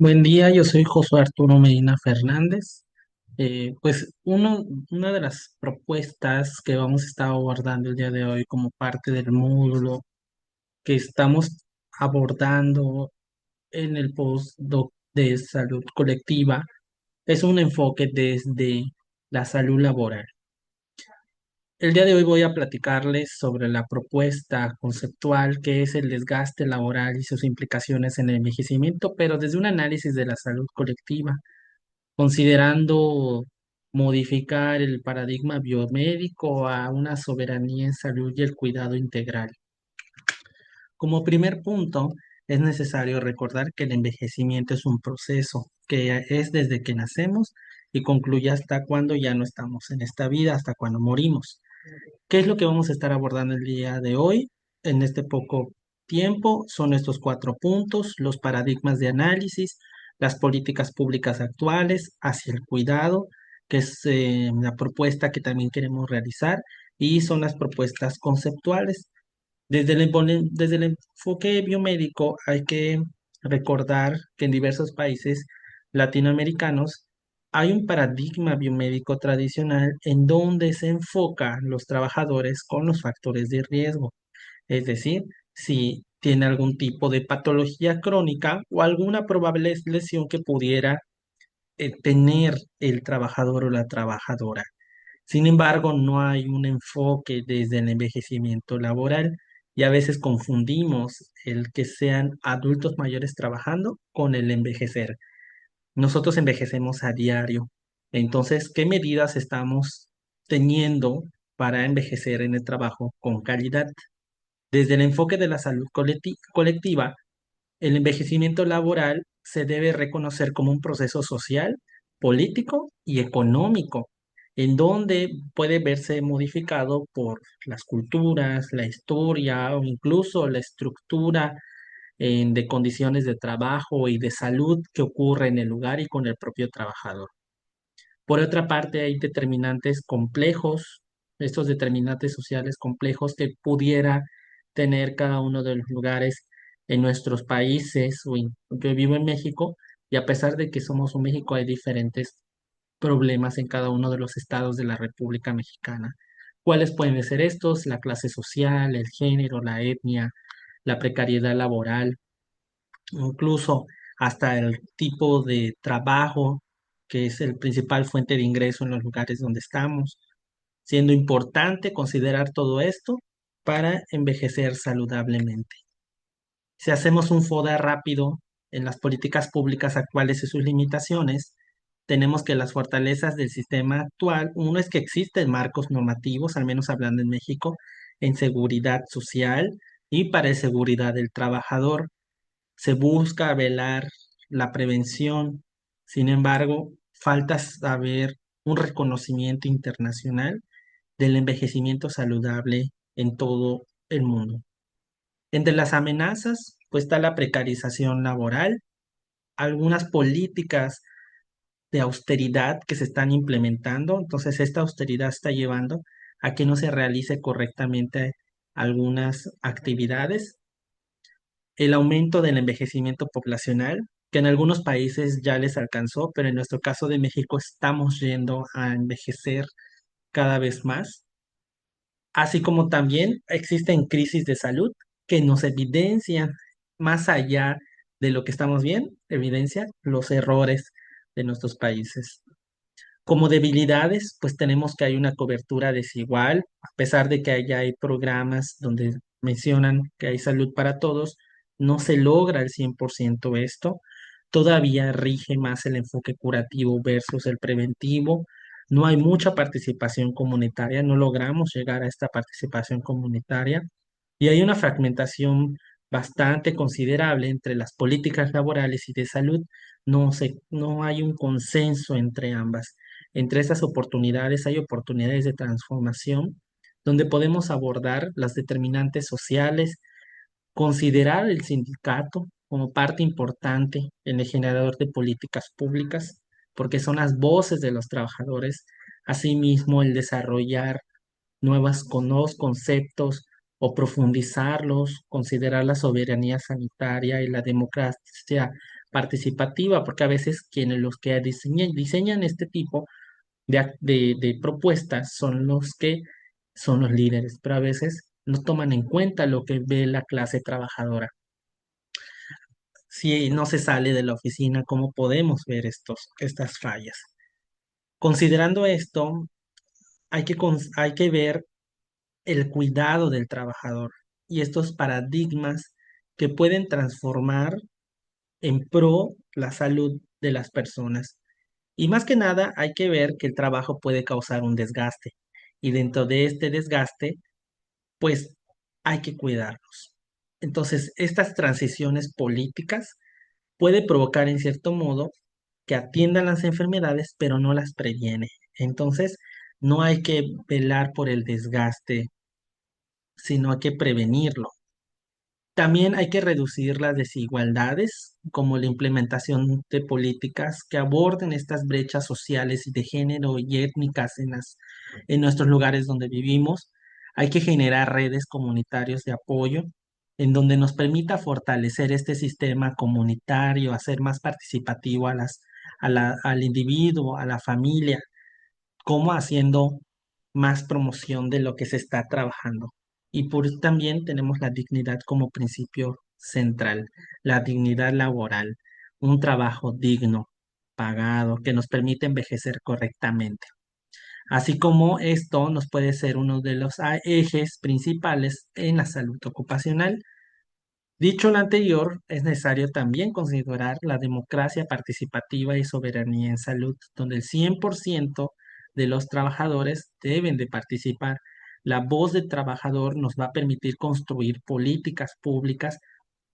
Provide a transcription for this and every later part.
Buen día, yo soy Josué Arturo Medina Fernández. Una de las propuestas que vamos a estar abordando el día de hoy como parte del módulo que estamos abordando en el postdoc de salud colectiva es un enfoque desde la salud laboral. El día de hoy voy a platicarles sobre la propuesta conceptual que es el desgaste laboral y sus implicaciones en el envejecimiento, pero desde un análisis de la salud colectiva considerando modificar el paradigma biomédico a una soberanía en salud y el cuidado integral. Como primer punto, es necesario recordar que el envejecimiento es un proceso que es desde que nacemos y concluye hasta cuando ya no estamos en esta vida, hasta cuando morimos. ¿Qué es lo que vamos a estar abordando el día de hoy? En este poco tiempo son estos cuatro puntos: los paradigmas de análisis, las políticas públicas actuales hacia el cuidado, que es la propuesta que también queremos realizar, y son las propuestas conceptuales. Desde el enfoque biomédico hay que recordar que en diversos países latinoamericanos hay un paradigma biomédico tradicional en donde se enfoca los trabajadores con los factores de riesgo, es decir, si tiene algún tipo de patología crónica o alguna probable lesión que pudiera tener el trabajador o la trabajadora. Sin embargo, no hay un enfoque desde el envejecimiento laboral y a veces confundimos el que sean adultos mayores trabajando con el envejecer. Nosotros envejecemos a diario. Entonces, ¿qué medidas estamos teniendo para envejecer en el trabajo con calidad? Desde el enfoque de la salud colectiva, el envejecimiento laboral se debe reconocer como un proceso social, político y económico, en donde puede verse modificado por las culturas, la historia o incluso la estructura de condiciones de trabajo y de salud que ocurre en el lugar y con el propio trabajador. Por otra parte, hay determinantes complejos, estos determinantes sociales complejos que pudiera tener cada uno de los lugares en nuestros países. Yo vivo en México y a pesar de que somos un México, hay diferentes problemas en cada uno de los estados de la República Mexicana. ¿Cuáles pueden ser estos? La clase social, el género, la etnia, la precariedad laboral, incluso hasta el tipo de trabajo, que es el principal fuente de ingreso en los lugares donde estamos, siendo importante considerar todo esto para envejecer saludablemente. Si hacemos un FODA rápido en las políticas públicas actuales y sus limitaciones, tenemos que las fortalezas del sistema actual, uno es que existen marcos normativos, al menos hablando en México, en seguridad social y para seguridad del trabajador, se busca velar la prevención. Sin embargo, falta saber un reconocimiento internacional del envejecimiento saludable en todo el mundo. Entre las amenazas, pues está la precarización laboral, algunas políticas de austeridad que se están implementando. Entonces, esta austeridad está llevando a que no se realice correctamente algunas actividades, el aumento del envejecimiento poblacional, que en algunos países ya les alcanzó, pero en nuestro caso de México estamos yendo a envejecer cada vez más, así como también existen crisis de salud que nos evidencian más allá de lo que estamos viendo, evidencia los errores de nuestros países. Como debilidades, pues tenemos que hay una cobertura desigual, a pesar de que allá hay programas donde mencionan que hay salud para todos, no se logra al 100% esto. Todavía rige más el enfoque curativo versus el preventivo. No hay mucha participación comunitaria, no logramos llegar a esta participación comunitaria y hay una fragmentación bastante considerable entre las políticas laborales y de salud. No hay un consenso entre ambas. Entre esas oportunidades hay oportunidades de transformación donde podemos abordar las determinantes sociales, considerar el sindicato como parte importante en el generador de políticas públicas, porque son las voces de los trabajadores. Asimismo, el desarrollar nuevos conceptos o profundizarlos, considerar la soberanía sanitaria y la democracia participativa, porque a veces quienes los que diseñan este tipo de propuestas son los que son los líderes, pero a veces no toman en cuenta lo que ve la clase trabajadora. Si no se sale de la oficina, ¿cómo podemos ver estas fallas? Considerando esto, hay que ver el cuidado del trabajador y estos paradigmas que pueden transformar en pro la salud de las personas. Y más que nada, hay que ver que el trabajo puede causar un desgaste. Y dentro de este desgaste, pues hay que cuidarnos. Entonces, estas transiciones políticas puede provocar en cierto modo que atiendan las enfermedades, pero no las previene. Entonces, no hay que velar por el desgaste, sino hay que prevenirlo. También hay que reducir las desigualdades, como la implementación de políticas que aborden estas brechas sociales y de género y étnicas en nuestros lugares donde vivimos. Hay que generar redes comunitarias de apoyo en donde nos permita fortalecer este sistema comunitario, hacer más participativo al individuo, a la familia, como haciendo más promoción de lo que se está trabajando. Y por eso también tenemos la dignidad como principio central, la dignidad laboral, un trabajo digno, pagado, que nos permite envejecer correctamente. Así como esto nos puede ser uno de los ejes principales en la salud ocupacional. Dicho lo anterior, es necesario también considerar la democracia participativa y soberanía en salud, donde el 100% de los trabajadores deben de participar. La voz del trabajador nos va a permitir construir políticas públicas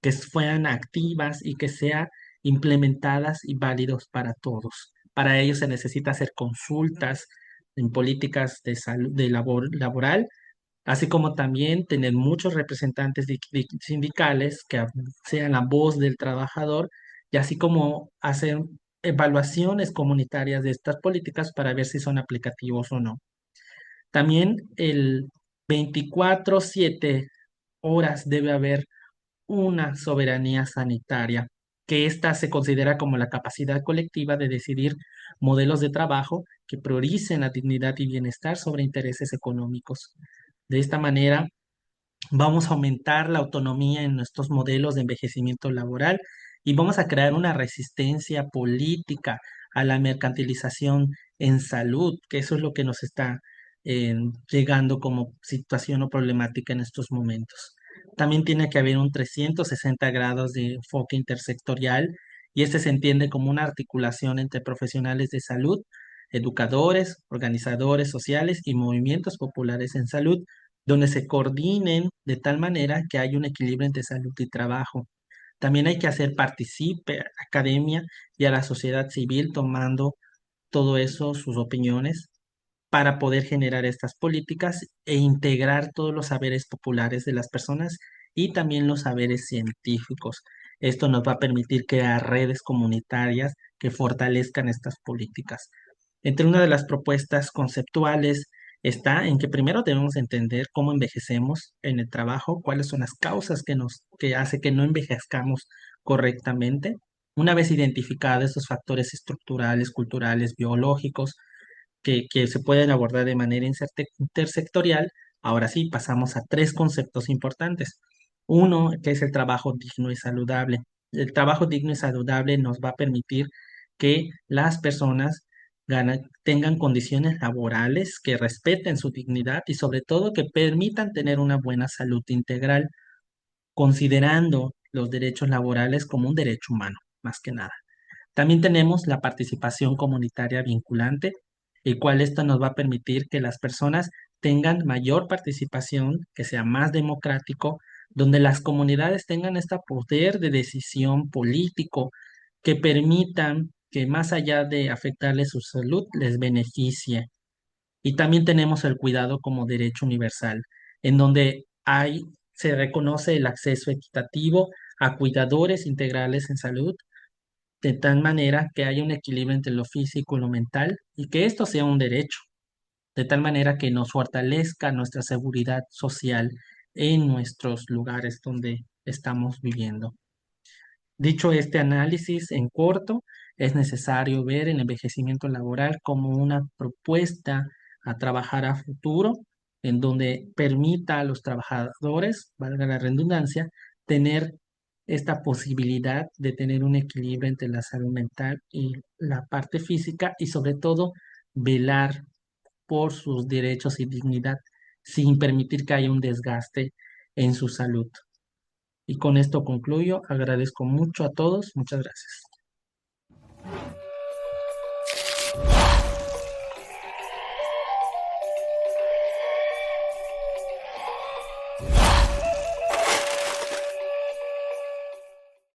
que sean activas y que sean implementadas y válidos para todos. Para ello se necesita hacer consultas en políticas de salud, laboral, así como también tener muchos representantes sindicales que sean la voz del trabajador y así como hacer evaluaciones comunitarias de estas políticas para ver si son aplicativos o no. También el 24/7 horas debe haber una soberanía sanitaria, que ésta se considera como la capacidad colectiva de decidir modelos de trabajo que prioricen la dignidad y bienestar sobre intereses económicos. De esta manera, vamos a aumentar la autonomía en nuestros modelos de envejecimiento laboral y vamos a crear una resistencia política a la mercantilización en salud, que eso es lo que nos está eh, llegando como situación o problemática en estos momentos. También tiene que haber un 360 grados de enfoque intersectorial y este se entiende como una articulación entre profesionales de salud, educadores, organizadores sociales y movimientos populares en salud donde se coordinen de tal manera que haya un equilibrio entre salud y trabajo. También hay que hacer participe a la academia y a la sociedad civil tomando todo eso, sus opiniones, para poder generar estas políticas e integrar todos los saberes populares de las personas y también los saberes científicos. Esto nos va a permitir crear redes comunitarias que fortalezcan estas políticas. Entre una de las propuestas conceptuales está en que primero debemos entender cómo envejecemos en el trabajo, cuáles son las causas que hace que no envejezcamos correctamente. Una vez identificados estos factores estructurales, culturales, biológicos, que se pueden abordar de manera intersectorial, ahora sí pasamos a tres conceptos importantes. Uno, que es el trabajo digno y saludable. El trabajo digno y saludable nos va a permitir que las personas tengan condiciones laborales que respeten su dignidad y sobre todo que permitan tener una buena salud integral, considerando los derechos laborales como un derecho humano, más que nada. También tenemos la participación comunitaria vinculante, el cual esto nos va a permitir que las personas tengan mayor participación, que sea más democrático, donde las comunidades tengan este poder de decisión político que permitan que más allá de afectarles su salud, les beneficie. Y también tenemos el cuidado como derecho universal, en donde se reconoce el acceso equitativo a cuidadores integrales en salud de tal manera que haya un equilibrio entre lo físico y lo mental y que esto sea un derecho, de tal manera que nos fortalezca nuestra seguridad social en nuestros lugares donde estamos viviendo. Dicho este análisis en corto, es necesario ver el envejecimiento laboral como una propuesta a trabajar a futuro, en donde permita a los trabajadores, valga la redundancia, tener esta posibilidad de tener un equilibrio entre la salud mental y la parte física y sobre todo velar por sus derechos y dignidad sin permitir que haya un desgaste en su salud. Y con esto concluyo. Agradezco mucho a todos. Muchas gracias.